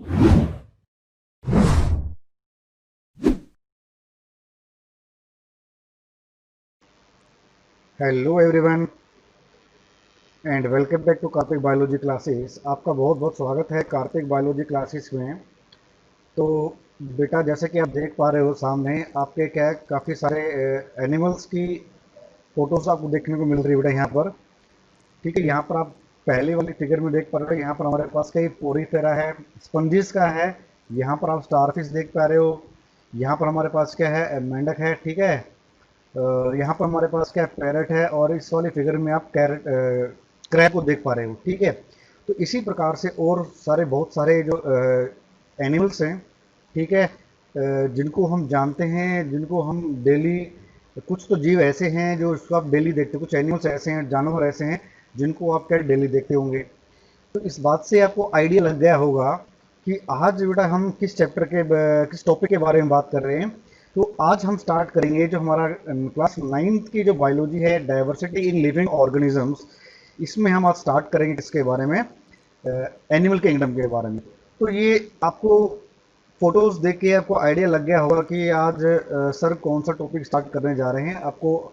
Hello everyone and welcome back to Kartik biology classes. आपका बहुत बहुत स्वागत है कार्तिक बायोलॉजी क्लासेस में। तो बेटा, जैसे कि आप देख पा रहे हो सामने आपके क्या है, काफ़ी सारे एनिमल्स की फोटोज आपको देखने को मिल रही है बेटा यहाँ पर। ठीक है, यहाँ पर आप पहले वाली फिगर में देख पा रहे हो, यहाँ पर हमारे पास कई पोरीफेरा है, स्पंजिस का है। यहाँ पर आप स्टारफिश देख पा रहे हो। यहाँ पर हमारे पास क्या है, मेंढक है। ठीक है, यहाँ पर हमारे पास क्या पैरेट है, और इस वाली फिगर में आप कैरेट क्रैब को देख पा रहे हो। ठीक है, तो इसी प्रकार से और सारे बहुत सारे जो एनिमल्स हैं, ठीक है, जिनको हम जानते हैं, जिनको हम डेली, कुछ तो जीव ऐसे हैं जो उसको आप डेली देखते हो, कुछ एनिमल्स ऐसे हैं, जानवर ऐसे हैं जिनको आप क्या डेली देखते होंगे। तो इस बात से आपको आइडिया लग गया होगा कि आज बेटा हम किस चैप्टर के किस टॉपिक के बारे में बात कर रहे हैं। तो आज हम स्टार्ट करेंगे जो हमारा क्लास 9th की जो बायोलॉजी है, डाइवर्सिटी इन लिविंग ऑर्गेनिजम्स। इसमें हम आज स्टार्ट करेंगे किसके बारे में, एनिमल किंगडम के बारे में। तो ये आपको फोटोज देख के आपको आइडिया लग गया होगा कि आज सर कौन सा टॉपिक स्टार्ट करने जा रहे हैं। आपको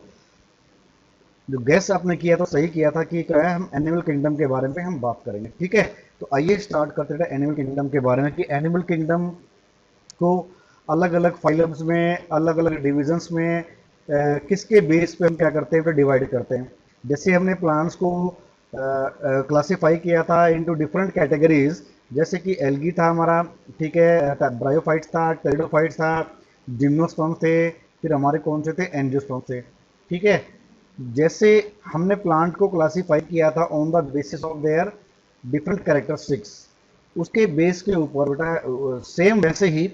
जो गैस आपने किया तो सही किया था कि क्या है, हम एनिमल किंगडम के बारे में हम बात करेंगे। ठीक है, तो आइए स्टार्ट करते हैं एनिमल किंगडम के बारे में कि एनिमल किंगडम को अलग अलग फाइलम्स में, अलग अलग डिविजन्स में किसके बेस पे हम क्या करते हैं तो डिवाइड करते हैं। जैसे हमने प्लांट्स को क्लासिफाई किया था इनटू डिफरेंट कैटेगरीज, जैसे कि एल्गी था हमारा, ठीक है, ब्रायोफाइट्स था, टेरिडोफाइट्स था, जिम्नोस्पर्म थे, फिर हमारे कौन से थे, एंजियोस्पर्म थे। ठीक है, जैसे हमने प्लांट को क्लासिफाई किया था on the basis of their different characteristics, उसके बेस के ऊपर बेटा सेम वैसे ही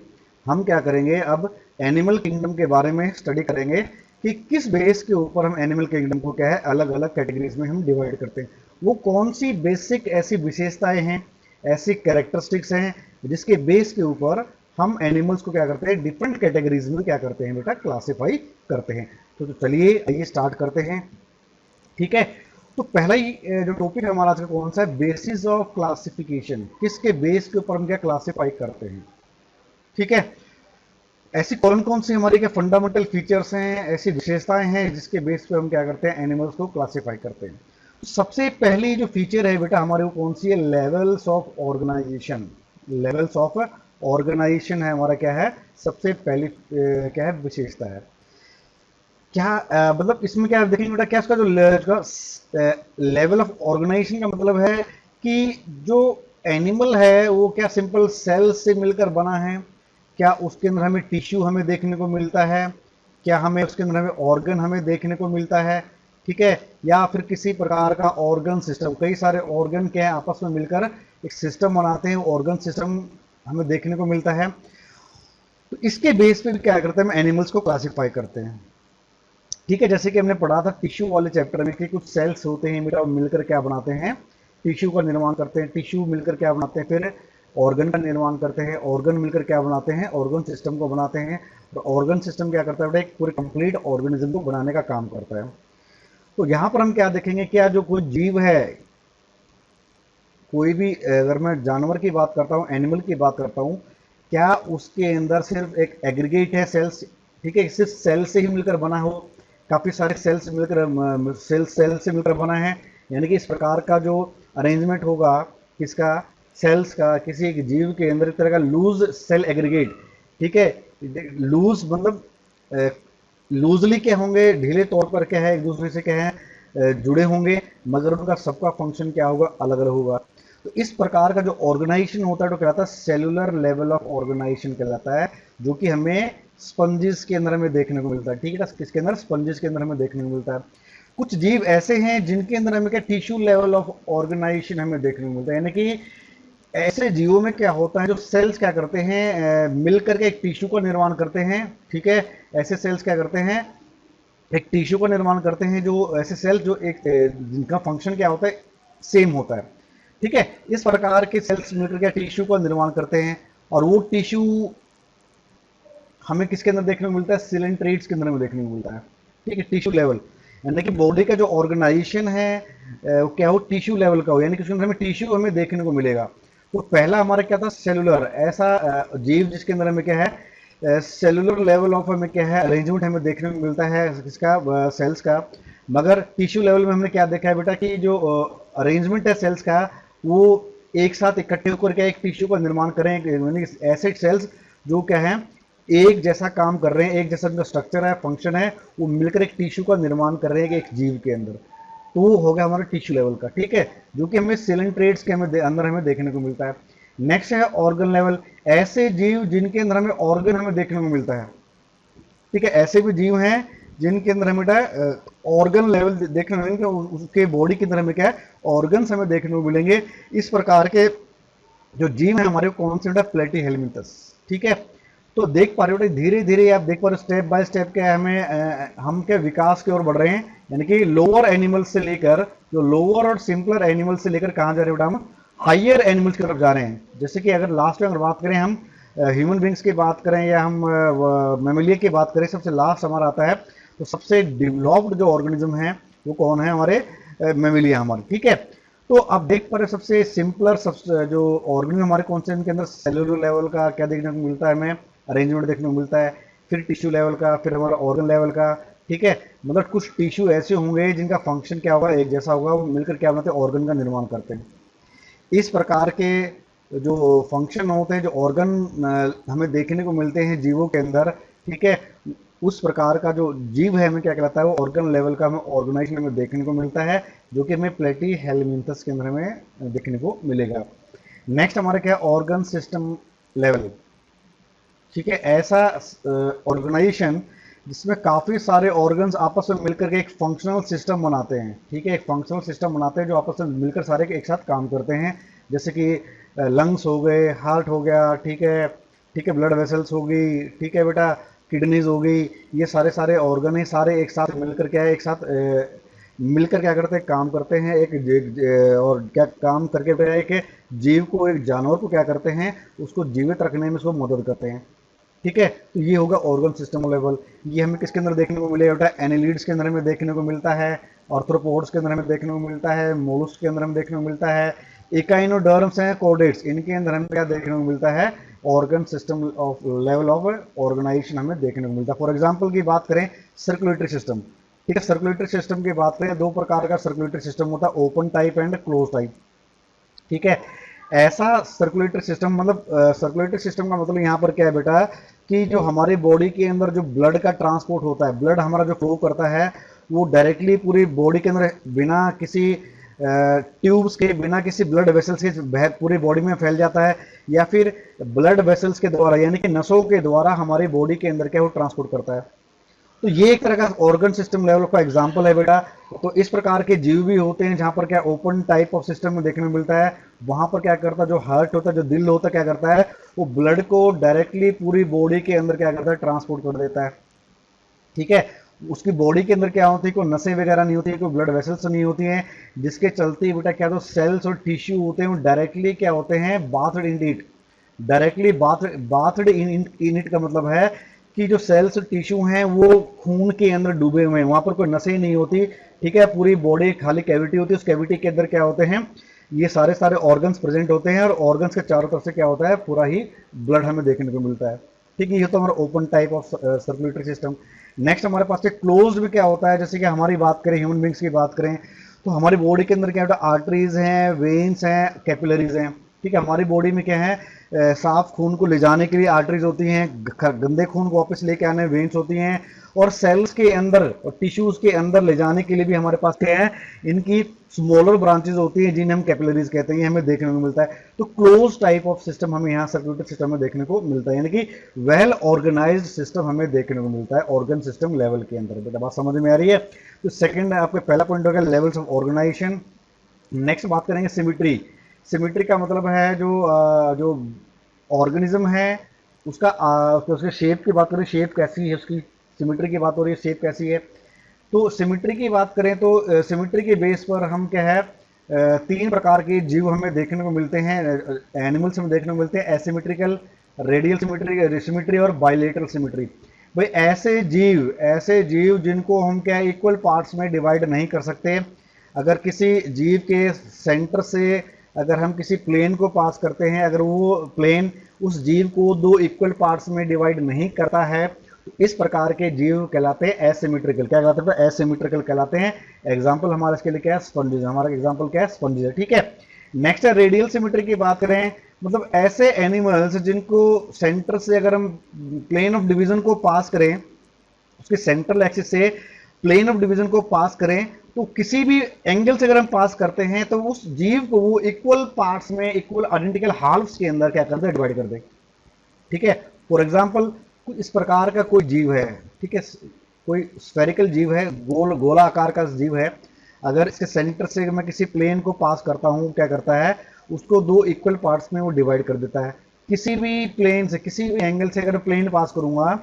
हम क्या करेंगे, अब एनिमल किंगडम के बारे में स्टडी करेंगे कि किस बेस के ऊपर हम एनिमल किंगडम को क्या है अलग अलग कैटेगरीज में हम डिवाइड करते हैं। वो कौन सी बेसिक ऐसी विशेषताएं हैं, ऐसी कैरेक्टरिस्टिक्स हैं जिसके बेस के ऊपर हम एनिमल्स को क्या करते हैं, डिफरेंट कैटेगरीज में क्या करते हैं बेटा, क्लासिफाई करते हैं। तो चलिए आइए स्टार्ट करते हैं। ठीक है, तो पहला ही जो टॉपिक है हमारा आज का कौन सा है, बेसिस ऑफ क्लासिफिकेशन। किसके बेस के ऊपर हम क्या क्लासिफाई करते हैं। ठीक है, ऐसी कौन कौन सी हमारी क्या फंडामेंटल फीचर्स हैं, ऐसी विशेषताएं हैं जिसके बेस पे हम क्या करते हैं, एनिमल्स को क्लासिफाई करते हैं। तो सबसे पहली जो फीचर है बेटा हमारे, वो कौन सी है, levels of organization. Levels of organization है हमारा क्या है, सबसे पहली क्या है विशेषता है। क्या मतलब इसमें क्या देखेंगे बेटा, क्या इसका जो लेवल ऑफ ऑर्गेनाइजेशन का मतलब है कि जो एनिमल है वो क्या सिंपल सेल से मिलकर बना है, क्या उसके अंदर हमें टिश्यू हमें देखने को मिलता है, क्या हमें उसके अंदर हमें ऑर्गन हमें देखने को मिलता है। ठीक है, या फिर किसी प्रकार का ऑर्गन सिस्टम, कई सारे ऑर्गन क्या है आपस में मिलकर एक सिस्टम बनाते हैं, ऑर्गन सिस्टम हमें देखने को मिलता है। तो इसके बेस पे क्या करते हैं, हम एनिमल्स को क्लासिफाई करते हैं। ठीक है, जैसे कि हमने पढ़ा था टिश्यू वाले चैप्टर में कि कुछ सेल्स होते हैं बेटा, मिलकर क्या बनाते हैं, टिश्यू का निर्माण करते हैं, टिश्यू मिलकर क्या बनाते हैं, फिर ऑर्गन का निर्माण करते हैं, ऑर्गन मिलकर क्या बनाते हैं, ऑर्गन सिस्टम को बनाते हैं। और ऑर्गन सिस्टम क्या करता है बेटा, एक पूरे कंप्लीट ऑर्गेनिज्म को बनाने का काम करता है। तो यहाँ पर हम क्या देखेंगे, क्या जो कोई जीव है, कोई भी, अगर मैं जानवर की बात करता हूँ, एनिमल की बात करता हूँ, क्या उसके अंदर सिर्फ एक एग्रीगेट है सेल्स, ठीक है, सिर्फ सेल से ही मिलकर बना हो, काफ़ी सारे सेल्स मिलकर सेल से मिलकर बना है। यानी कि इस प्रकार का जो अरेंजमेंट होगा किसका, सेल्स का, किसी एक जीव के अंदर एक तरह का लूज सेल एग्रीगेट। ठीक है, लूज मतलब लूजली क्या होंगे, ढीले तौर पर क्या है, एक दूसरे से क्या है जुड़े होंगे, मगर उनका सबका फंक्शन क्या होगा, अलग अलग होगा। तो इस प्रकार का जो ऑर्गेनाइजेशन होता है तो कहलाता है सेलुलर लेवल ऑफ ऑर्गेनाइजेशन कहलाता है, जो कि हमें स्पंजिस के अंदर हमें देखने को मिलता है। ठीक है ना, किसके अंदर, स्पंजिस के अंदर हमें देखने को मिलता है। कुछ जीव ऐसे हैं जिनके अंदर हमें क्या टिश्यू लेवल ऑफ ऑर्गेनाइजेशन हमें देखने को मिलता है। यानी कि ऐसे जीवों में क्या होता है, जो सेल्स क्या करते हैं, मिल करके एक टिश्यू का निर्माण करते हैं। ठीक है, ऐसे सेल्स क्या करते हैं, एक टिश्यू का निर्माण करते हैं, जो ऐसे सेल्स जो एक जिनका फंक्शन क्या होता है, सेम होता है। ठीक है, इस प्रकार के सेल्स मिलकर के टिश्यू का निर्माण करते हैं, और वो टिश्यू हमें किसके अंदर देखने को मिलता है, सिलेंट्रेट्स के अंदर में देखने को मिलता है। ठीक है, टिश्यू लेवल, यानी कि बॉडी का जो ऑर्गेनाइजेशन है वो क्या हो, टिश्यू लेवल का हो, यानी कि उसके अंदर हमें टिश्यू हमें देखने को मिलेगा। तो पहला हमारा क्या था, सेलुलर, ऐसा जीव जिसके अंदर हमें क्या है, सेलुलर लेवल ऑफ हमें क्या है अरेंजमेंट हमें देखने को मिलता है इसका, सेल्स का। मगर टिश्यू लेवल में हमने क्या देखा है बेटा कि जो अरेंजमेंट है सेल्स का, वो एक साथ इकट्ठे होकर के एक टिश्यू का निर्माण करें, यानी ऐसे सेल्स जो क्या है एक जैसा काम कर रहे हैं, एक जैसा जो स्ट्रक्चर है, फंक्शन है, वो मिलकर एक टिश्यू का निर्माण कर रहे हैं एक जीव के अंदर। तो वो हो गया हमारा टिश्यू लेवल का, ठीक है, जो कि हमें सेल एंड ट्रेड्स के अंदर हमें देखने को मिलता है। नेक्स्ट है ऑर्गन लेवल, ऐसे जीव जिनके अंदर हमें ऑर्गन हमें देखने को मिलता है, ठीक है, ऐसे भी जीव हैं जिनके अंदर हमें ऑर्गन लेवल देखने को मिलेंगे, उसके बॉडी के अंदर हमें क्या है ऑर्गन्स हमें देखने को मिलेंगे। इस प्रकार के जो जीव है हमारे कौन से बेटा, प्लेटी हेलमिंथस, ठीक है। तो देख पा रहे हो बेटा, धीरे धीरे आप देख पा रहे हो स्टेप बाय स्टेप क्या हमें हम क्या विकास की ओर बढ़ रहे हैं, यानी कि लोअर एनिमल से लेकर, जो लोअर और सिंपलर एनिमल से लेकर कहाँ जा रहे हैं बेटा, हम हाइयर एनिमल्स की तरफ जा रहे हैं। जैसे कि अगर लास्ट में अगर बात करें हम ह्यूमन बींग्स की बात करें या हम मेमोलिया की बात करें, सबसे लास्ट हमारा आता है, तो सबसे डेवलप्ड जो ऑर्गेनिज्म है वो कौन है, हमारे मेमोलिया हमारे, ठीक है। तो आप देख पा रहे सबसे सिंपलर सबसे जो ऑर्गेनिज्म हमारे कौन से, इनके अंदर सेलुलर लेवल का क्या देखने को मिलता है, हमें अरेंजमेंट देखने को मिलता है, फिर टिश्यू लेवल का, फिर हमारा ऑर्गन लेवल का, ठीक है। मतलब कुछ टिश्यू ऐसे होंगे जिनका फंक्शन क्या होगा, एक जैसा होगा, वो मिलकर क्या बनाते हैं, ऑर्गन का निर्माण करते हैं। इस प्रकार के जो फंक्शन होते हैं, जो ऑर्गन हमें देखने को मिलते हैं जीवों के अंदर, ठीक है, उस प्रकार का जो जीव है हमें क्या कहलाता है, वो ऑर्गन लेवल का हमें ऑर्गेनाइजेशन हमें देखने को मिलता है, जो कि हमें प्लेटी हेलमिंथस के अंदर हमें देखने को मिलेगा। नेक्स्ट हमारे क्या है, ऑर्गन सिस्टम लेवल, ठीक है, ऐसा ऑर्गेनाइजेशन जिसमें काफ़ी सारे ऑर्गन्स आपस में मिलकर के एक फंक्शनल सिस्टम बनाते हैं, ठीक है, एक फंक्शनल सिस्टम बनाते हैं जो आपस में मिलकर सारे एक साथ काम करते हैं। जैसे कि लंग्स हो गए, हार्ट हो गया, ठीक है, ठीक है, ब्लड वेसल्स हो गई, ठीक है बेटा, किडनीज हो गई, ये सारे सारे ऑर्गन है, सारे एक साथ मिलकर क्या है, एक साथ मिलकर क्या करते हैं, काम करते हैं, और क्या काम करके फिर एक जीव को, एक जानवर को क्या करते हैं, उसको जीवित रखने में उसको मदद करते हैं, ठीक है। तो ये होगा ऑर्गन सिस्टम लेवल। ये हमें किसके अंदर देखने को मिलेगा बेटा, एनिलिड्स के अंदर हमें देखने को मिलता है, आर्थ्रोपोड्स के अंदर हमें देखने को मिलता है, मोलस्क के अंदर हमें देखने को मिलता है, इकाइनोडर्म्स हैं, कोडेट्स, इनके अंदर हमें क्या देखने को मिलता है, organ system of level of organization हमें देखने को मिलता है। फॉर एग्जाम्पल की बात करें, सर्कुलेटरी सिस्टम, ठीक है, सर्कुलेटरी सिस्टम की बात करें, दो प्रकार का सर्कुलेटरी सिस्टम होता है, open type and close type, ठीक है। ऐसा सर्कुलेटरी सिस्टम, मतलब सर्कुलेटरी सिस्टम का मतलब यहाँ पर क्या है बेटा कि जो हमारी बॉडी के अंदर जो ब्लड का ट्रांसपोर्ट होता है, ब्लड हमारा जो फ्लो करता है, वो डायरेक्टली पूरी बॉडी के अंदर बिना किसी ट्यूब्स के, बिना किसी ब्लड वेसल्स के पूरी बॉडी में फैल जाता है, या फिर ब्लड वेसल्स के द्वारा, यानी कि नसों के द्वारा हमारी बॉडी के अंदर क्या वो ट्रांसपोर्ट करता है। तो ये एक तरह का ऑर्गन सिस्टम लेवल का एग्जांपल है बेटा। तो इस प्रकार के जीव भी होते हैं जहां पर क्या ओपन टाइप ऑफ सिस्टम में देखने को मिलता है, वहां पर क्या करता है, जो हार्ट होता है, जो दिल होता है, क्या करता है, वो ब्लड को डायरेक्टली पूरी बॉडी के अंदर क्या करता है, ट्रांसपोर्ट कर देता है, ठीक है। उसकी बॉडी के अंदर क्या होती है, कोई नसें वगैरह नहीं होती है, कोई ब्लड वेसल्स नहीं होती हैं, जिसके चलते बेटा क्या, तो सेल्स और टिश्यू होते हैं वो डायरेक्टली क्या होते हैं, bathed in it, directly bathed in it का मतलब है कि जो सेल्स टिश्यू हैं वो खून के अंदर डूबे हुए हैं, वहां पर कोई नसें नहीं होती, ठीक है, पूरी बॉडी खाली कैविटी होती है, उस कैविटी के अंदर क्या होते हैं, ये सारे सारे ऑर्गन्स प्रेजेंट होते हैं, और ऑर्गन्स के चारों तरफ से क्या होता है, पूरा ही ब्लड हमें देखने को मिलता है, ठीक है। ये तो हमारा open type of circulatory system. Next हमारे पास क्लोज्ड में क्या होता है, जैसे कि हमारी बात करें, ह्यूमन बींग्स की बात करें, तो हमारी बॉडी के अंदर क्या होता है, आर्टरीज हैं, वेन्स हैं, कैपिलरीज हैं, ठीक है। हमारी बॉडी में क्या है, साफ खून को ले जाने के लिए आर्टरीज होती हैं, गंदे खून को वापस लेके आने वेन्स होती हैं, और सेल्स के अंदर और टिश्यूज के अंदर ले जाने के लिए भी हमारे पास क्या है, इनकी स्मॉलर ब्रांचेज होती हैं जिन्हें हम कैपिलरीज कहते हैं, ये हमें देखने को मिलता है। तो क्लोज टाइप ऑफ सिस्टम हमें यहाँ सर्कुलेटरी सिस्टम में देखने को मिलता है, यानी कि वेल ऑर्गेनाइज्ड सिस्टम हमें देखने को मिलता है ऑर्गन सिस्टम लेवल के अंदर। बेटा बात समझ में आ रही है। तो सेकंड आपका पहला पॉइंट हो गया लेवल्स ऑफ ऑर्गेनाइजेशन। नेक्स्ट बात करेंगे सिमिट्री। सिमिट्री का मतलब है जो ऑर्गेनिज्म है उसका उसके शेप की बात करें, शेप कैसी है उसकी, सिमिट्री की बात हो रही है, शेप कैसी है। तो सिमिट्री की बात करें तो सिमिट्री के बेस पर हम क्या है, तीन प्रकार के जीव हमें देखने को मिलते हैं, एनिमल्स हमें देखने को मिलते हैं, एसिमेट्रिकल, रेडियल सिमिट्री सिमिट्री और बाइलेटरल सिमिट्री। भाई ऐसे जीव जिनको हम क्या इक्वल पार्ट्स में डिवाइड नहीं कर सकते। अगर किसी जीव के सेंटर से अगर हम किसी प्लेन को पास करते हैं, अगर वो प्लेन उस जीव को दो इक्वल पार्ट्स में डिवाइड नहीं करता है, तो इस प्रकार के जीव कहलाते हैं एसिमेट्रिकल। क्या कहलाते हैं? एसिमेट्रिकल कहलाते हैं। एग्जाम्पल हमारा इसके लिए क्या है? स्पंजेस। हमारा एग्जाम्पल क्या है? स्पंजेस है। ठीक है, नेक्स्ट है रेडियल सिमेट्री की बात करें, मतलब ऐसे एनिमल्स जिनको सेंटर से अगर हम प्लेन ऑफ डिवीजन को पास करें, उसके सेंट्रल एक्सिस से प्लेन ऑफ डिवीजन को पास करें, तो किसी भी एंगल से अगर हम पास करते हैं तो उस जीव को वो इक्वल पार्ट्स में, इक्वल आइडेंटिकल हाल्फ्स के अंदर क्या कर दे? डिवाइड कर दे। ठीक है, फॉर एग्जाम्पल इस प्रकार का कोई जीव है, ठीक है, कोई स्फेरिकल जीव है, गोला आकार का जीव है, अगर इसके सेंटर से मैं किसी प्लेन को पास करता हूं, क्या करता है? उसको दो इक्वल पार्ट्स में वो डिवाइड कर देता है। किसी भी प्लेन से, किसी भी एंगल से अगर प्लेन पास करूंगा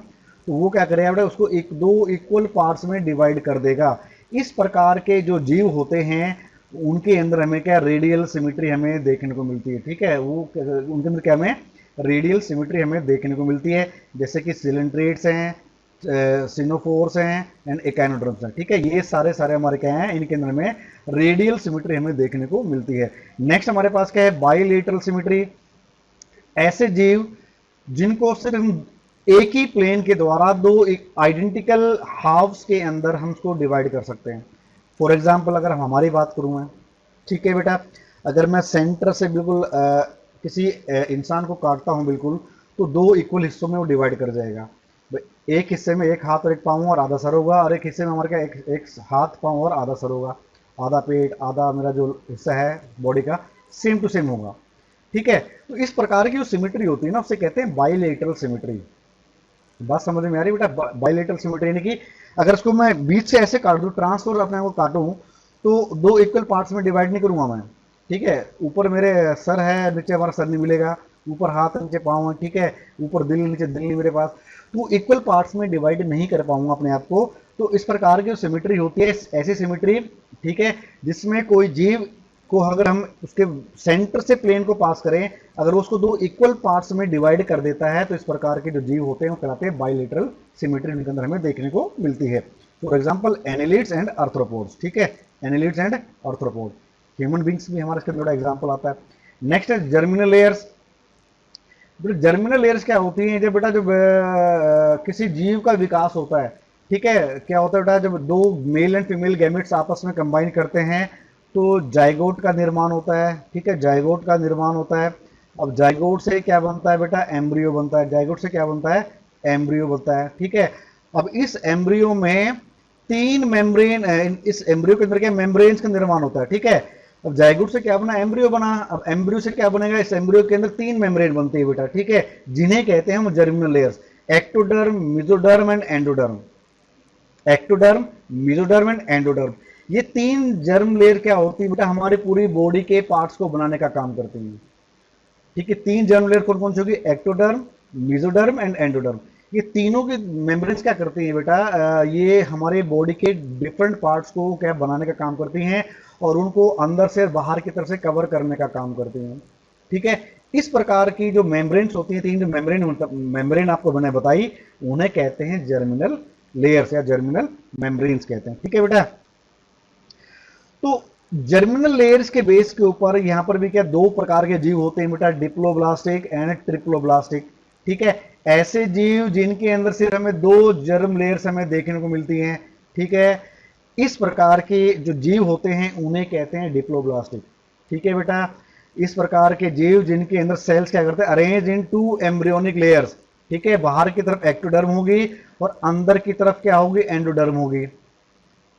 तो वो क्या करेगा बेटा? उसको दो इक्वल पार्ट्स में डिवाइड कर देगा। इस प्रकार के जो जीव होते हैं उनके अंदर हमें क्या? रेडियल सिमेट्री हमें देखने को मिलती है। ठीक है, वो उनके अंदर क्या हमें? रेडियल सिमेट्री हमें देखने को मिलती है, जैसे कि सिलेंट्रेट्स हैं, सिनोफोर्स हैं एंड एकाइनोड्रम्स हैं। ठीक है, ये सारे सारे हमारे क्या हैं? इनके अंदर में रेडियल सिमेट्री हमें देखने को मिलती है। नेक्स्ट हमारे पास क्या है? Bilateral symmetry. ऐसे जीव जिनको सिर्फ हम एक ही प्लेन के द्वारा दो एक आइडेंटिकल हाफ्स के अंदर हम उसको डिवाइड कर सकते हैं। फॉर एग्जाम्पल अगर हम हमारी बात करूं मैं, ठीक है बेटा, अगर मैं सेंटर से बिल्कुल किसी इंसान को काटता हूं बिल्कुल, तो दो इक्वल हिस्सों में वो डिवाइड कर जाएगा। एक हिस्से में एक हाथ और एक पाँव और आधा सर होगा, और एक हिस्से में हमारे क्या? एक हाथ, पाँव और आधा सर होगा, आधा पेट, आधा मेरा जो हिस्सा है बॉडी का, सेम टू सेम होगा। ठीक है, तो इस प्रकार की जो सिमेट्री होती है ना, उसे कहते हैं बाइलेटरल सिमेट्री। बात समझ में आ रही है बेटा? बाइलेटरल सिमेट्री यानी कि अगर इसको मैं बीच से ऐसे काट दूं, ट्रांसफर अपने को काटूं, तो दो इक्वल पार्ट्स में डिवाइड नहीं करूंगा मैं। ठीक है, ऊपर मेरे सर है, नीचे हमारा सर नहीं मिलेगा, ऊपर हाथ नीचे पाँव है, ठीक है, ऊपर दिल नीचे दिल नहीं मेरे पास, तो इक्वल पार्ट्स में डिवाइड नहीं कर पाऊंगा अपने आप को। तो इस प्रकार की सिमेट्री होती है, ऐसी सिमेट्री, ठीक है, जिसमें कोई जीव को अगर हम उसके सेंटर से प्लेन को पास करें, अगर उसको दो इक्वल पार्ट्स में डिवाइड कर देता है, तो इस प्रकार के जो जीव होते हैं वो कहलाते हैं बाइलेटरल सिमेट्री, इनके अंदर हमें देखने को मिलती है। For example annelids and arthropods. ठीक है, annelids and arthropod, human beings भी हमारे इसके अंदर एग्जांपल आता है। नेक्स्ट है जर्मिनल लेयर्स। जर्मिनल लेयर्स क्या होती हैं? जब बेटा जब किसी जीव का विकास होता है, ठीक है, क्या होता है बेटा? जब दो मेल एंड फीमेल गैमेट्स आपस में कंबाइन करते हैं तो जाइगोट का निर्माण होता है। ठीक है, जाइगोट का निर्माण होता है। अब जाइगोट से क्या बनता है बेटा? एम्ब्रियो बनता है। जाइगोट से क्या बनता है? एम्ब्रियो बनता है। ठीक है, अब इस एम्ब्रियो में तीन मेम्ब्रेन, इस एम्ब्रियो के अंदर क्या? मेम्ब्रेन्स का निर्माण होता है। ठीक है, अब जाइगोट से क्या बना? एम्ब्रियो बना। अब एम्ब्रियो से क्या बनेगा? इस एम्ब्रियो के अंदर तीन मेम्ब्रेन बनती है बेटा। ठीक है, जिन्हें कहते हैं हम germinal layers, ectoderm, mesoderm and endoderm. Ectoderm, mesoderm and endoderm, ये तीन जर्म लेयर क्या होती है बेटा? हमारी पूरी बॉडी के पार्ट्स को बनाने का काम करती हैं। ठीक है, तीन जर्म लेयर कौन कौन सी होगी? Ectoderm, mesoderm and endoderm. ये तीनों की मेम्ब्रेन्स क्या करती हैं बेटा? ये हमारे बॉडी के डिफरेंट पार्ट्स को क्या बनाने का काम करती हैं, और उनको अंदर से बाहर की तरफ से कवर करने का काम करती हैं। ठीक है, इस प्रकार की जो मेम्ब्रेन्स होती हैं, तीन जो मेम्ब्रेन आपको मैंने बताई, उन्हें कहते हैं जर्मिनल लेयर्स या जर्मिनल मेम्ब्रेन्स कहते हैं। ठीक है बेटा, तो जर्मिनल लेयर्स के बेस के ऊपर यहां पर भी क्या? दो प्रकार के जीव होते हैं बेटा, डिप्लोब्लास्टिक एंड ट्रिप्लोब्लास्टिक। ठीक है, ऐसे जीव जिनके अंदर सिर्फ हमें दो जर्म लेयर्स हमें देखने को मिलती हैं। ठीक है, इस प्रकार के जो जीव होते हैं उन्हें कहते हैं डिप्लोब्लास्टिक। ठीक है बेटा, इस प्रकार के जीव जिनके अंदर सेल्स क्या करते हैं? Arrange in two embryonic layers. ठीक है, बाहर की तरफ एक्टोडर्म होगी और अंदर की तरफ क्या होगी? एंडोडर्म होगी।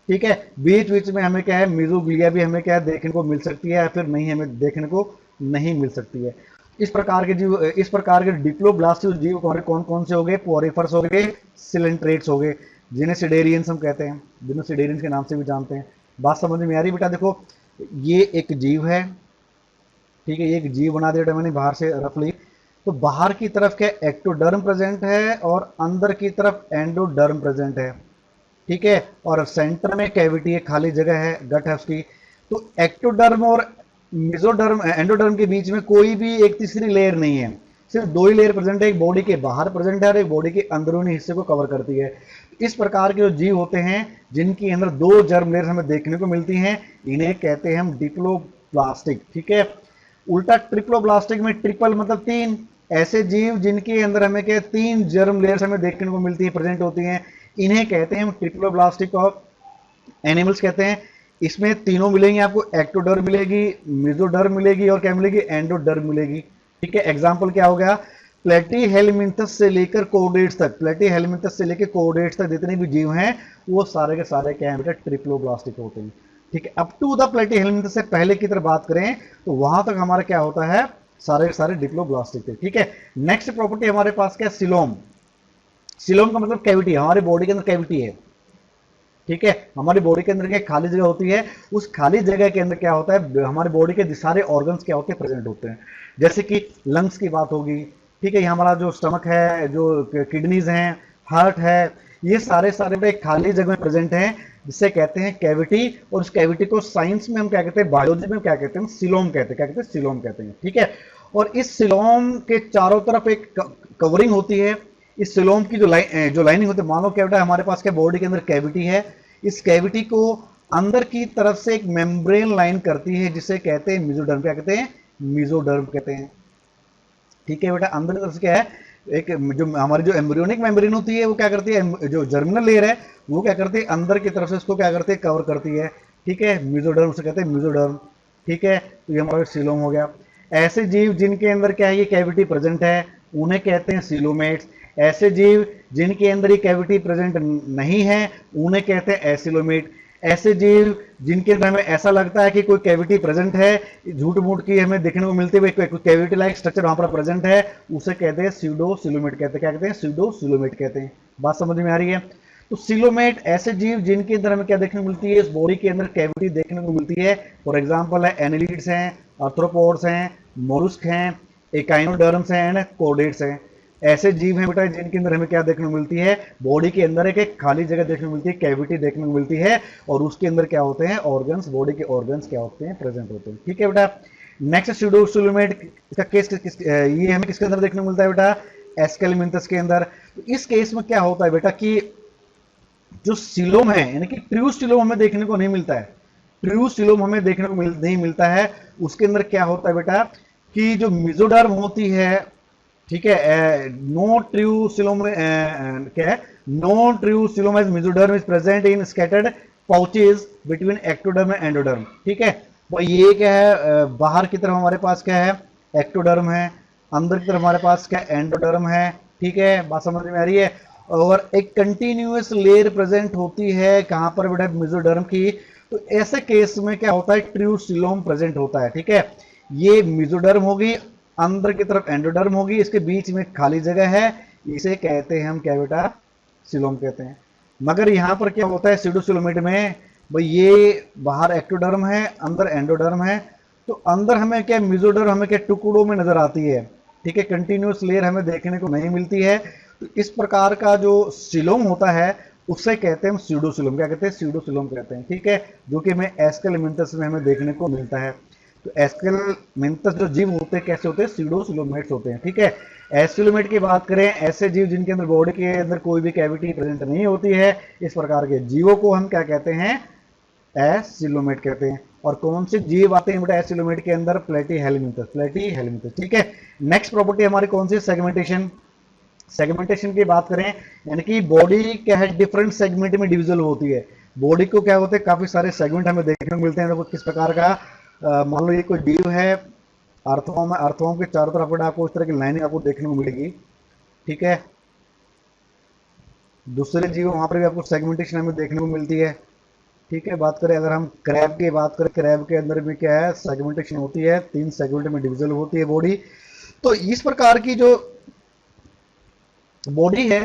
ठीक है, बीच बीच में हमें क्या है? मीजोग्लिया भी हमें क्या है? देखने को मिल सकती है, या फिर नहीं हमें देखने को नहीं मिल सकती है। इस प्रकार के जीव, इस प्रकार के डिप्लोब्लास्ट जीव कौन कौन से हो गए? पोरिफर्स हो गए, सिलेंट्रेट्स हो गए, जिन्हें सिडेरियंस हम कहते हैं, जिन्हें सिडेरियंस के नाम से भी जानते हैं। बात समझ में आ रही बेटा? देखो, ये एक जीव है, ठीक है, ये एक जीव बना दिया मैंने बाहर से रफली। तो बाहर की तरफ क्या? एक्टोडर्म प्रेजेंट है और अंदर की तरफ एंडोडर्म प्रेजेंट है। ठीक है, और सेंटर में कैविटी है, खाली जगह है, गट है उसकी। तो एक्टोडर्म और मेसोडर्म, एंडोडर्म के बीच में कोई भी एक तीसरी लेयर नहीं है, सिर्फ दो ही लेयर प्रेजेंट है, एक बॉडी के बाहर प्रेजेंट है और एक बॉडी के अंदरूनी हिस्से को कवर करती है। इस प्रकार के जो जीव होते हैं जिनके अंदर दो जर्म लेयर हमें देखने को मिलती हैं, इन्हें कहते हैं हम डिप्लोप्लास्टिक। ठीक है, उल्टा ट्रिप्लोब्लास्टिक में ट्रिपल मतलब तीन, ऐसे जीव जिनके अंदर हमें क्या तीन जर्म लेयर्स हमें देखने को मिलती है, प्रेजेंट होती हैं, इन्हें कहते हैं हम ट्रिप्लोब्लास्टिक ऑफ एनिमल्स कहते हैं। इसमें तीनों मिलेंगे आपको, एक्टोडर्म मिलेगी, मेसोडर्म मिलेगी और क्या मिलेगी, एंडोडर्म मिलेगी। ठीक है, एग्जांपल क्या हो गया, प्लेटीहेलमिन्थस से लेकर कोर्डेट्स तक, प्लेटीहेलमिन्थस से लेकर कोर्डेट्स तक जितने भी जीव हैं वो सारे के सारे क्या है बेटा, ट्रिप्लोब्लास्टिक होते हैं। ठीक है, अप टू द प्लेटीहेलमिन्थस से पहले की तरफ बात करें तो वहां तक हमारा क्या होता है, सारे के सारे डिप्लोब्लास्टिक थे। ठीक है, नेक्स्ट प्रॉपर्टी हमारे पास क्या है, सिलोम। सिलोम का मतलब कैविटी, हमारे बॉडी के अंदर कैविटी है। ठीक है, हमारी बॉडी के अंदर क्या खाली जगह होती है, उस खाली जगह के अंदर क्या होता है, हमारे बॉडी के सारे ऑर्गन्स क्या होते हैं, प्रेजेंट होते हैं। जैसे कि लंग्स की बात होगी, ठीक है, ये हमारा जो स्टमक है, जो किडनीज हैं, हार्ट है, ये सारे सारे एक खाली जगह में प्रेजेंट हैं, जिसे कहते हैं कैविटी। और उस कैविटी को साइंस में हम क्या कहते हैं, बायोलॉजी में क्या कहते हैं, सिलोम कहते हैं। क्या कहते हैं, सिलोम कहते हैं। ठीक है, और इस सिलोम के चारों तरफ एक कवरिंग होती है। इस सिलोम की जो लाइनिंग होती है, मान लो क्या बेटा हमारे पास क्या बॉडी के अंदर कैविटी है, इस कैविटी को अंदर की तरफ से एक मेम्ब्रेन लाइन करती है, जिसे कहते हैं मेसोडर्म। क्या कहते हैं, मेसोडर्म कहते हैं। ठीक है बेटा, अंदर की तरफ से क्या है, एक जो हमारी जो एम्ब्रियोनिक मेम्ब्रेन होती है वो क्या करती है, जो जर्मिनल लेयर है वो क्या करती है, अंदर की तरफ से इसको क्या करती है, कवर करती है। ठीक है, मेसोडर्म से कहते हैं मेसोडर्म। ठीक है, तो ये हमारा सिलोम हो गया। ऐसे जीव जिनके अंदर क्या है, ये कैविटी प्रेजेंट है, उन्हें कहते हैं सिलोमेट्स। ऐसे जीव जिनके अंदर ये कैविटी प्रेजेंट नहीं है, उन्हें कहते हैं एसिलोमेट। ऐसे जीव जिनके अंदर हमें ऐसा लगता है कि कोई कैविटी प्रेजेंट है, झूठ मूठ की हमें देखने को मिलती है, कोई कैविटी लाइक स्ट्रक्चर वहां पर प्रेजेंट है, उसे कहते हैं स्यूडोसिलोमेट कहते हैं। क्या कहते हैं, स्यूडोसिलोमेट कहते हैं। बात समझ में आ रही है। तो सिलोमेट ऐसे जीव जिनके अंदर हमें क्या देखने को मिलती है, इस बॉडी के अंदर कैविटी देखने को मिलती है। फॉर एग्जांपल है एनालिड्स हैं, आर्थ्रोपोड्स हैं, मोलस्क हैं, एकाइनोडर्म्स हैं एंड कोर्डेट्स हैं। ऐसे जीव हैं बेटा जिनके अंदर हमें क्या देखने को मिलती है, बॉडी के अंदर एक खाली जगह देखने को मिलती है, कैविटी देखने को मिलती है, और उसके अंदर क्या होते हैं, ऑर्गन्स, बॉडी के ऑर्गन्स क्या होते हैं, प्रेजेंट होते हैं। ठीक है बेटा, नेक्स्ट स्यूडोसिलोमेट का केस ये हमें किसके अंदर देखने को मिलता है बेटा, एस्केलमिंथस के अंदर। तो इस केस में क्या होता है बेटा कि जो सिलोम है, यानी कि ट्रू सिलोम हमें देखने को नहीं मिलता है, ट्रू सिलोम हमें देखने को नहीं मिलता है। उसके अंदर क्या होता है बेटा कि जो मेसोडर्म होती है, ठीक है, नो ट्रू सिलोम क्या है, no true coelom as mesoderm is present in scattered pouches between ectoderm and endoderm. ठीक है, भाई ये क्या है, बाहर की तरफ हमारे पास क्या है, एक्टोडर्म है, अंदर की तरफ हमारे पास क्या एंडोडर्म है। ठीक है, बात समझ में आ रही है। और एक कंटिन्यूअस लेयर प्रेजेंट होती है कहां पर बेटा, मेसोडर्म की। तो ऐसे केस में क्या होता है, ट्रू सिलोम प्रेजेंट होता है। ठीक है, ये मेसोडर्म होगी, अंदर की तरफ एंडोडर्म होगी, इसके बीच में खाली जगह है, इसे कहते हैं हम क्या बेटा, सिलोम कहते हैं। मगर यहां पर क्या होता है स्यूडोसिलोमेट में, भाई ये बाहर एक्टोडर्म है, अंदर एंडोडर्म है, तो अंदर हमें क्या मेसोडर्म हमें क्या टुकड़ों में नजर आती है। ठीक है, कंटिन्यूअस लेयर हमें देखने को नहीं मिलती है। तो इस प्रकार का जो सिलोम होता है उससे कहते हैं हम स्यूडोसिलोम। क्या कहते हैं, स्यूडोसिलोम कहते हैं। ठीक है, जो कि हमें एस्केलमिंथस में हमें देखने को मिलता है। तो एस्केलमिंथस जो जीव होते हैं कैसे होते हैं, स्यूडोसिलोमेट्स होते हैं। ठीक है, एस्केलोमेट की बात करें, ऐसे जीव जिनके अंदर बॉडी के अंदर कोई भी कैविटी प्रेजेंट नहीं होती है, इस प्रकार के जीवों को हम क्या कहते हैं, एसिलोमेट कहते हैं। और कौन से जीव आते हैं बेटा एसिलोमेट के अंदर, प्लेटीहेलमिन्थस, प्लेटीहेलमिन्थस। ठीक है, नेक्स्ट प्रॉपर्टी हमारी कौन सी, सेगमेंटेशन। सेगमेंटेशन की बात करें, यानी कि बॉडी क्या है, डिफरेंट सेगमेंट में डिविजन होती है। बॉडी को क्या होते हैं, काफी सारे सेगमेंट हमें देखने को मिलते हैं। देखो किस प्रकार का, मान लो ये कोई जीव है, अर्थोम है, अर्थोम के चारों तरफ आपको इस तरह की लाइनिंग आपको देखने को मिलेगी। ठीक है, दूसरे जीव वहां पर भी आपको सेगमेंटेशन हमें देखने को मिलती है। ठीक है, बात करें अगर हम क्रैब की बात करें, क्रैब के अंदर भी क्या है, सेगमेंटेशन होती है, 3 सेगमेंट में डिविजन होती है बॉडी। तो इस प्रकार की जो बॉडी है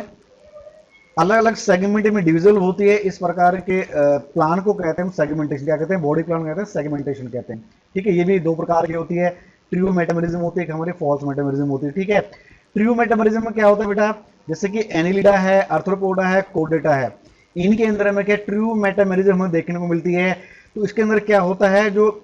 अलग अलग सेगमेंट में डिविजन होती है, इस प्रकार के प्लान को कहते हैं सेगमेंटेशन। क्या कहते हैं, बॉडी प्लान कहते हैं, सेगमेंटेशन कहते हैं। ठीक है, ये भी 2 प्रकार की होती है, ट्रू मेटामरिज्म होती है, हमारी फॉल्स मेटामरिज्म होती है। ठीक है, ट्रू मेटामरिज्म में क्या होता है बेटा, जैसे कि एनिलिडा है, आर्थ्रोपोडा है, कोर्डेटा है, इनके अंदर हमें क्या ट्रू मेटामरिज्म हमें देखने को मिलती है। तो इसके अंदर क्या होता है, जो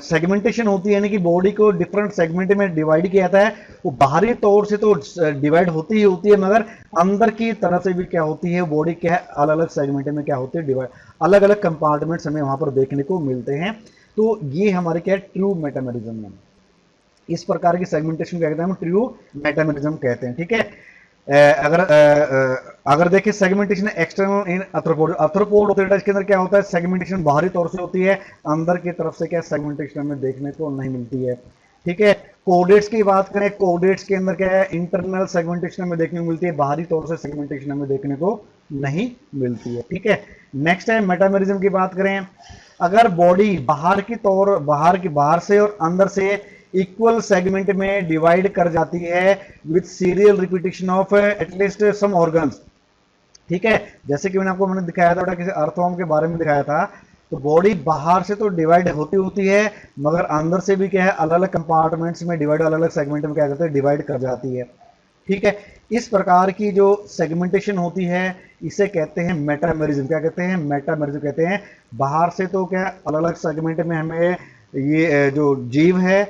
सेगमेंटेशन होती है, यानी कि बॉडी को डिफरेंट सेगमेंट में डिवाइड किया जाता है, वो बाहरी तौर से तो डिवाइड होती ही होती है, मगर अंदर की तरफ से भी क्या होती है, बॉडी क्या है, अलग अलग सेगमेंट में क्या होती है, डिवाइड, अलग अलग कंपार्टमेंट्स हमें वहां पर देखने को मिलते हैं। तो ये हमारे क्या है, ट्रू मेटामरिज्म है। इस प्रकार की सेगमेंटेशन क्या कहते हैं हम, ट्रू मेटामेरिज्म कहते हैं। ठीक है, अगर देखिए सेगमेंटेशन एक्सटर्नल इन अर्थ्रोपोड, अर्थ्रोपोड होते हैं इसके अंदर क्या होता है, सेगमेंटेशन बाहरी तौर से होती है, अंदर की तरफ से क्या सेगमेंटेशन हमें देखने को नहीं मिलती है। ठीक है, कोडेट्स की बात करें, कोडेट्स के अंदर क्या है, इंटरनल सेगमेंटेशन हमें देखने को मिलती है, बाहरी तौर से सेगमेंटेशन हमें देखने को नहीं मिलती है। ठीक है, नेक्स्ट है मेटामेरिज्म की बात करें, अगर बॉडी बाहर से और अंदर से इक्वल सेगमेंट में डिवाइड कर जाती है with serial repetition of at least some organs. ठीक है, जैसे कि मैंने दिखाया था, किसी अर्थवॉर्म के बारे में दिखाया था, तो बॉडी बाहर से तो डिवाइड होती है, मगर अंदर से भी क्या है, अलग अलग कंपार्टमेंट्स में डिवाइड, अलग अलग सेगमेंट में क्या करते हैं, डिवाइड कर जाती है। ठीक है, इस प्रकार की जो सेगमेंटेशन होती है इसे कहते हैं मेटामेरिज्म। क्या कहते हैं, मेटामेरिज्म कहते हैं। बाहर से तो क्या अलग अलग सेगमेंट में हमें ये जो जीव है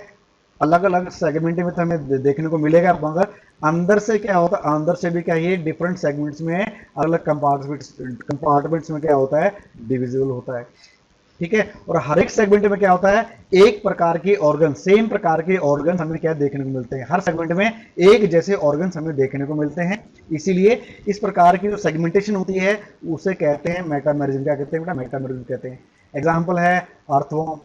अलग अलग सेगमेंट में तो हमें देखने को मिलेगा, मगर अंदर से क्या होता है, अंदर से भी क्या ये डिफरेंट सेगमेंट्स में अलग अलग कंपार्टमेंट्स में क्या होता है, डिविजिबल होता है। ठीक है, और हर एक सेगमेंट में क्या होता है, एक प्रकार के ऑर्गन, सेम प्रकार के ऑर्गन हमें क्या देखने को मिलते हैं, हर सेगमेंट में एक जैसे ऑर्गन हमें देखने को मिलते हैं। इसीलिए इस प्रकार की जो सेगमेंटेशन होती है उसे कहते हैं मेटामेरिज्म। क्या कहते हैं, मेटामेरिज्म कहते हैं। एग्जाम्पल है अर्थवॉर्म।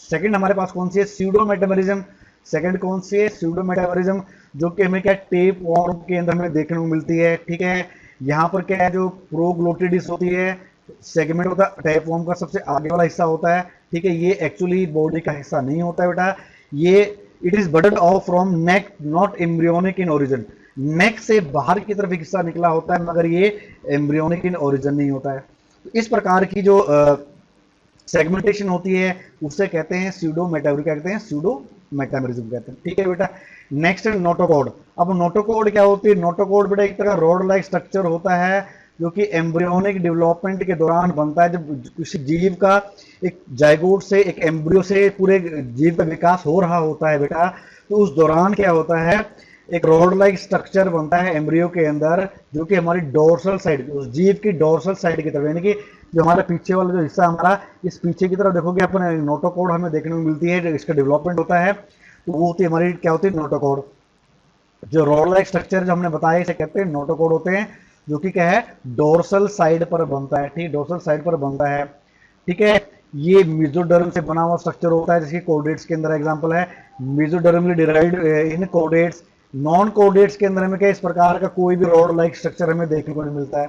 सेकंड हमारे पास कौन सी है, स्यूडो मेटामेरिज्म। सेकंड कौन सी है, स्यूडो मेटामेरिज्म, जो कि हमें क्या टेप वॉर्म के अंदर हमें देखने को मिलती है। ठीक है, यहाँ पर क्या है, जो प्रोग्लोटिडिस होती है सेगमेंट होता है, टेप वॉर्म का सबसे आगे वाला हिस्सा होता है। ठीक है, ये एक्चुअली बॉडी का हिस्सा नहीं होता है बेटा, ये it is budded off from neck, not embryonic in origin. Neck से बाहर की तरफ एक हिस्सा निकला होता है, मगर ये एम्ब्रियोनिक इन ओरिजिन नहीं होता है। तो इस प्रकार की जो सेगमेंटेशन होती है उसे कहते हैं स्यूडो मेटामेरिज्म। क्या कहते हैं, स्यूडो मेटामेरिज्म कहते हैं। ठीक है बेटा, नेक्स्ट है नोटोकॉर्ड। अब नोटोकॉर्ड क्या होती है, नोटोकॉर्ड बेटा एक तरह रॉड लाइक स्ट्रक्चर होता है जो कि एम्ब्रियोनिक डेवलपमेंट के दौरान बनता है। जब किसी जीव का एक जाइगोट से, एक एम्ब्रियो से पूरे जीव का विकास हो रहा होता है बेटा, तो उस दौरान क्या होता है, एक रॉड लाइक स्ट्रक्चर बनता है एम्ब्रियो के अंदर, जो कि हमारी डोर्सल साइड, उस जीव की डोर्सल साइड की तरफ, यानी कि जो हमारा पीछे वाला जो हिस्सा हमारा, इस पीछे की तरफ देखोगे अपन नोटोकॉर्ड हमें देखने को मिलती है, जो इसका डेवलपमेंट होता है, तो वो होती है हमारी क्या होती है, नोटोकॉर्ड। जो रॉड लाइक स्ट्रक्चर जो हमने बताया इसे कहते हैं नोटोकॉर्ड होते हैं, जो कि क्या है, डोर्सल साइड पर बनता है। ठीक, डोर्सल साइड पर बनता है। ठीक है, ये मेसोडर्म से बना हुआ स्ट्रक्चर होता है, जैसे कोडेट्स के अंदर एग्जांपल है मेसोडर्मली डिराइव्ड इन कोडेट्स। नॉन कोडेट्स के अंदर में क्या इस प्रकार का कोई भी रॉड लाइक स्ट्रक्चर हमें देखने को नहीं मिलता है।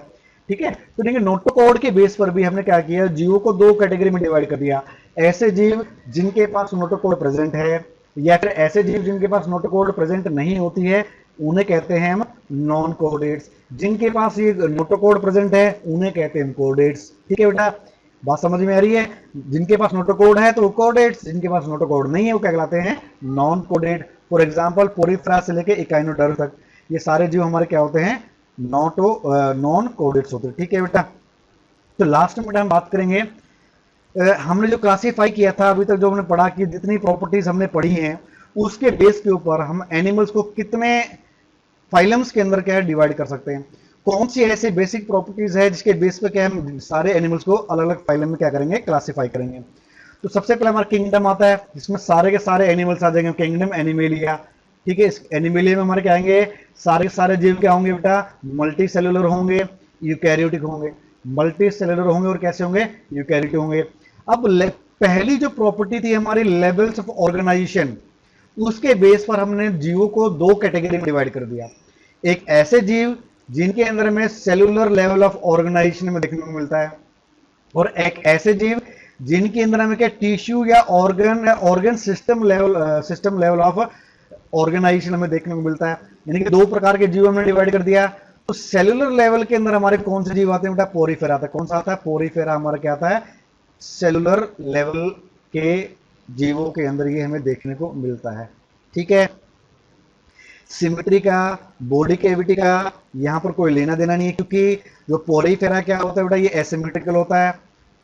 ठीक है, तो देखिए नोटोकॉर्ड के बेस पर भी हमने क्या किया, जीवों को दो कैटेगरी में डिवाइड कर दिया। ऐसे जीव जिनके पास नोटोकॉर्ड प्रेजेंट है, या फिर ऐसे जीव जिनके पास नोटोकॉर्ड प्रेजेंट नहीं होती है, उन्हें कहते हैं हम नॉन कोडेट्स। जिनके पास ये नोटोकॉर्ड प्रेजेंट है उन्हें कहते हैं कोडेट्स। ठीक है बेटा, बात समझ में आ रही है। जिनके पास नोटोकॉर्ड है तो वो कोडेट्स, जिनके पास नोटोकॉर्ड नहीं है वो क्या कहलाते हैं, non caudate. For example Porifera से लेके इकाइनोडर्म तक ये सारे जीव हमारे क्या होते हैं, नॉन कोडेट्स होते हैं। ठीक है बेटा, तो लास्ट में हम बात करेंगे, हमने जो क्लासीफाई किया था अभी तक, जो हमने पढ़ा कि जितनी प्रॉपर्टीज हमने पढ़ी हैं उसके बेस के ऊपर हम एनिमल्स को कितने फाइलम्स के अंदर क्या है डिवाइड कर सकते हैं। कौन सी ऐसी बेसिक प्रॉपर्टीज है जिसके बेस पे क्या हम सारे एनिमल्स को अलग अलग फाइलम में क्या करेंगे, क्लासीफाई करेंगे। तो सबसे पहले हमारा किंगडम आता है, जिसमें सारे के सारे एनिमल्स आ जाएंगे, किंगडम एनिमेलिया। ठीक है, इस एनिमेलिया में हमारे क्या आएंगे, सारे के सारे जीव क्या होंगे बेटा, मल्टी सेलुलर होंगे, यूकैरियोटिक होंगे। मल्टी सेलुलर होंगे और कैसे होंगे, यूकैरियोटिक होंगे। अब पहली जो प्रॉपर्टी थी हमारी लेवल्स ऑफ ऑर्गेनाइजेशन, उसके बेस पर हमने जीवों को दो कैटेगरी में डिवाइड कर दिया। एक ऐसे जीव जिनके अंदर में सेलुलर लेवल ऑफ ऑर्गेनाइजेशन में देखने को मिलता है, और एक ऐसे जीव जिनके अंदर में क्या टिश्यू या organ system level of organization हमें देखने को मिलता है। यानी कि दो प्रकार के जीव हमने डिवाइड कर दिया। तो सेलुलर लेवल के अंदर हमारे कौन से जीव आते हैं बेटा, पोरीफेरा आता है। कौन सा आता है, पोरीफेरा हमारा क्या आता है, सेलुलर लेवल के जीवों के अंदर ये हमें देखने को मिलता है। ठीक है, सिमेट्री का, बॉडी कैविटी का यहां पर कोई लेना देना नहीं है, क्योंकि जो पोरीफेरा क्या होता है बेटा, ये एसिमेट्रिकल होता है।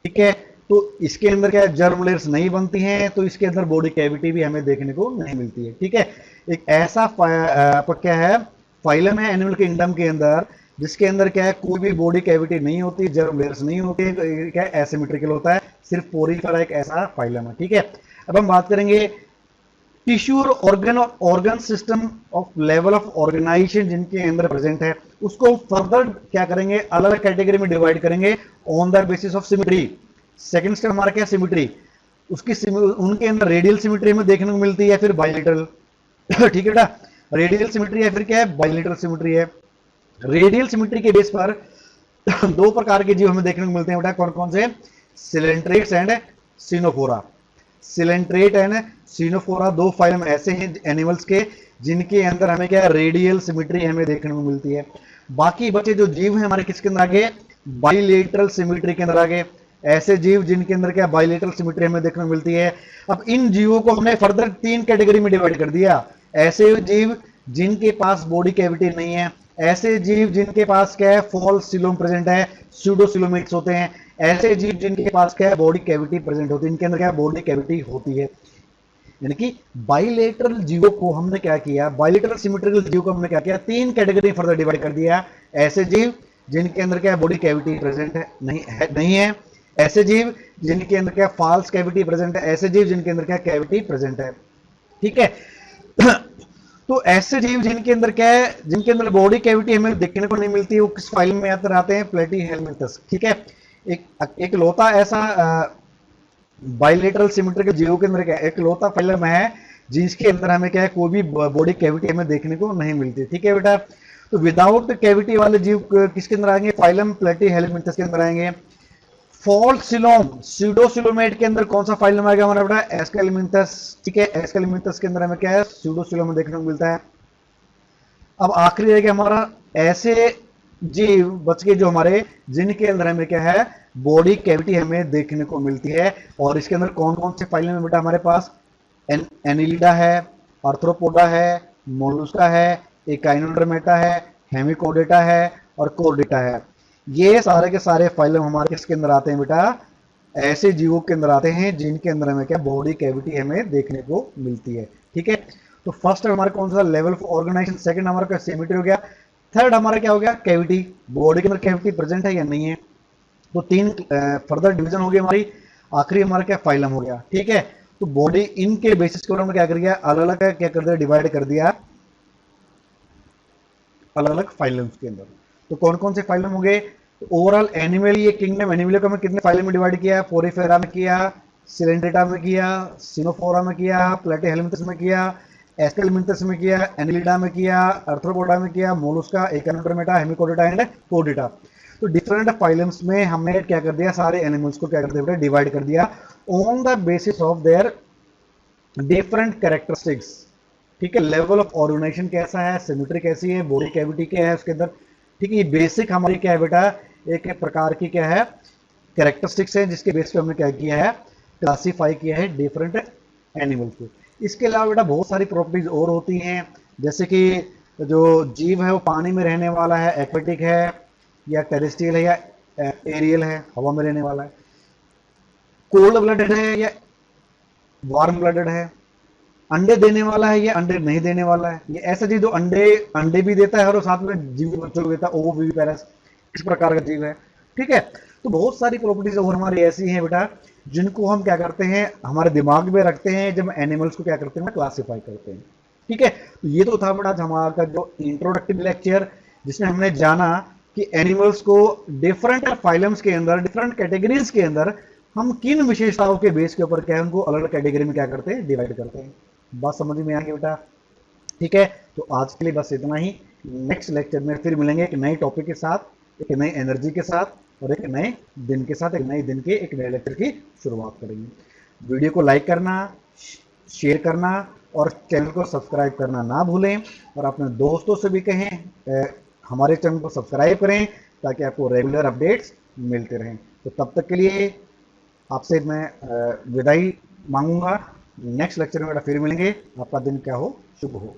ठीक है, तो इसके अंदर क्या जर्म लेयर्स नहीं बनती हैं, तो इसके अंदर बॉडी कैविटी भी हमें देखने को नहीं मिलती है। ठीक है, एक ऐसा क्या है, फाइलम है एनिमल किंगडम के अंदर जिसके अंदर क्या है, कोई भी बॉडी कैविटी नहीं होती, जर्म लेयर्स नहीं होती, क्या एसिमेट्रिकल होता है। सिर्फ पोरीफेरा एक ऐसा फाइलम है। ठीक है, अब हम बात करेंगे टिश्यू और organ system of level of organization जिनके अंदर प्रेजेंट है, उसको फर्दर क्या करेंगे, अलग अलग कैटेगरी में डिवाइड करेंगे on the basis of symmetry. Second step हमारा क्या, सिमेट्री। उनके अंदर रेडियल सिमेट्री में देखने को मिलती है, फिर बायलेटरल। ठीक है बेटा, रेडियल सिमेट्री है, फिर क्या है, बायलेटरल सिमेट्री है। रेडियल सिमेट्री के बेस पर दो प्रकार के जीव हमें देखने को मिलते हैं बेटा, कौन कौन से, सिलेंट्रेट्स एंड सिनोफोरा। सिलेंट्रेट एंड सिनोफोरा दो फाइलम ऐसे हैं एनिमल्स के जिनके अंदर हमें क्या, रेडियल सिमेट्री हमें देखने को मिलती है। बाकी बचे जो जीव हैं हमारे किसके अंदर आगे, बाइलेटरल सिमेट्री के अंदर आगे। ऐसे जीव जिनके अंदर क्या, बाइलेटरल सिमेट्री हमें देखने को मिलती है। अब इन जीवों को हमने फर्दर तीन कैटेगरी में डिवाइड कर दिया। ऐसे जीव जिनके पास बॉडी कैविटी नहीं है, ऐसे जीव जिनके पास क्या है, फॉल्स सिलोम प्रेजेंट है, स्यूडोसिलोमेट्स होते हैं। ऐसे जीव जिनके पास क्या है, बॉडी कैविटी प्रेजेंट होती है, इनके अंदर क्या बॉडी कैविटी होती है। यानी कि बाइलेटरल जीवों को हमने क्या किया, बाइलेटरल सिमेट्रिकल जीव को हमने क्या किया, तीन कैटेगरी फर्दर डिवाइड कर दिया। ऐसे जीव जिनके अंदर क्या बॉडी कैविटी प्रेजेंट है नहीं है। ऐसे जीव जिनके अंदर क्या फॉल्स कैविटी प्रेजेंट है। ऐसे जीव जिनके अंदर क्या कैविटी प्रेजेंट है। ठीक है। तो ऐसे जीव जिनके अंदर क्या है, जिनके अंदर बॉडी कैविटी हमें देखने को नहीं मिलती, वो किस फाइल में आते हैं, प्लेटीहेल्मिंथस। ठीक है। एक लौता ऐसा बाइलेटरल सिमेट्रिकल जीवों के अंदर क्या एक लौता फाइलम है जिसके अंदर हमें क्या है, कोई भी बॉडी कैविटी हमें देखने को नहीं मिलती। ठीक है बेटा। तो विदाउट कैविटी वाले जीव किसके अंदर आएंगे, फाइलम प्लेटीहेल्मिंथस के अंदर आएंगे। फॉल्स सिलोम स्यूडोसिलोमेट के अंदर कौन सा फाइलम आएगा हमारा बेटा, एस्केलमिंथस। ठीक है। एस्केलमिंथस के अंदर हमें क्या है, स्यूडोसिलोम देखने को मिलता है। अब आखिरी रहेगा हमारा ऐसे जीव बच के जो हमारे जिनके अंदर हमें क्या है, बॉडी कैविटी हमें देखने को मिलती है। और इसके अंदर कौन कौन से फाइलम है बेटा हमारे पास, एनिलिडा है, आर्थ्रोपोडा है, मोलुस्का है, एकाइनोडर्मेटा है, हेमिकोडेटा है और कोर्डेटा है। ये सारे के सारे फाइलम हमारे किसके अंदर आते हैं बेटा, ऐसे जीवों के अंदर आते हैं जिनके अंदर हमें क्या बॉडी कैविटी हमें देखने को मिलती है। ठीक है। तो फर्स्ट हमारा कौन सा, लेवल ऑफ ऑर्गेनाइजेशन। सेकंड हमारा क्या, सिमेट्री हो गया। थर्ड हमारा क्या हो गया, कैविटी, बॉडी के अंदर कैविटी प्रेजेंट है या नहीं है। तो तीन फर्दर डिवीजन हो गई हमारी। आखिरी हमारा क्या, फाइलम हो गया। ठीक है। तो बॉडी इनके बेसिस पर हमने क्या कर दिया, अलग अलग क्या कर दिया, डिवाइड कर दिया अलग अलग फाइलम्स के अंदर। तो कौन कौन से फाइलम हो गए, ओवरऑल एनिमल, ये किंगडम एनिमल को हमें कितने फाइलम में डिवाइड किया, पोरीफेरा में किया, सिलेंड्रेटा में किया, सिनोफोरा में किया, प्लेटीहेल्मिंथस में किया, एस्केलमिंथस में किया, एनिलिडा में किया, आर्थ्रोपोडा में किया, Mollusca, echinodermata, hemichordata and Chordata. तो डिफरेंट फाइलम्स में हमने क्या कर दिया, सारे एनिमल्स को क्या कर दिया, डिवाइड कर दिया on the basis of their different characteristics. ठीक है। लेवल ऑफ ऑर्गेनाइजेशन कैसा है, सिमेट्री कैसी है, बॉडी कैविटी क्या है उसके अंदर। ठीक है। ये बेसिक हमारी क्या है बेटा, एक प्रकार की क्या है, कैरेक्टरिस्टिक्स है जिसके बेस पे हमने क्या किया है, क्लासीफाई किया है डिफरेंट एनिमल्स को। इसके अलावा बेटा बहुत सारी प्रॉपर्टीज और होती हैं, जैसे कि जो जीव है वो पानी में रहने वाला है, एक्वेटिक है या टेरेस्ट्रियल है या एरियल है, हवा में रहने वाला है, कोल्ड ब्लडेड है या वार्म ब्लडेड है, अंडे देने वाला है या अंडे नहीं देने वाला है। ये ऐसा जीव जो अंडे भी देता है और साथ में जीव बच्चों को देता है, ओविविपेरस, इस प्रकार का जीव है। ठीक है। तो बहुत सारी प्रॉपर्टीज और हमारी ऐसी हैं बेटा जिनको हम क्या करते हैं, हमारे दिमाग में रखते हैं जब एनिमल्स को क्या करते हैं, क्लासीफाई करते हैं। ठीक है। तो ये तो था बेटा हमारा जो इंट्रोडक्टिव लेक्चर, जिसमें हमने जाना कि एनिमल्स को डिफरेंट फाइलम्स के अंदर, डिफरेंट कैटेगरीज के अंदर हम किन विशेषताओं के बेस के ऊपर क्या है, उनको अलग अलग कैटेगरी में क्या करते हैं, डिवाइड करते हैं। बात समझ में आ गई बेटा। ठीक है। तो आज के लिए बस इतना ही। नेक्स्ट लेक्चर में फिर मिलेंगे एक नए टॉपिक के साथ, एक नई एनर्जी के साथ और एक नए दिन के साथ, एक नए दिन के एक नए लेक्चर की शुरुआत करेंगे। वीडियो को लाइक करना, शेयर करना और चैनल को सब्सक्राइब करना ना भूलें। और अपने दोस्तों से भी कहें हमारे चैनल को सब्सक्राइब करें ताकि आपको रेगुलर अपडेट्स मिलते रहें। तो तब तक के लिए आपसे मैं विदाई मांगूंगा। नेक्स्ट लेक्चर में फिर मिलेंगे। आपका दिन क्या हो, शुभ हो।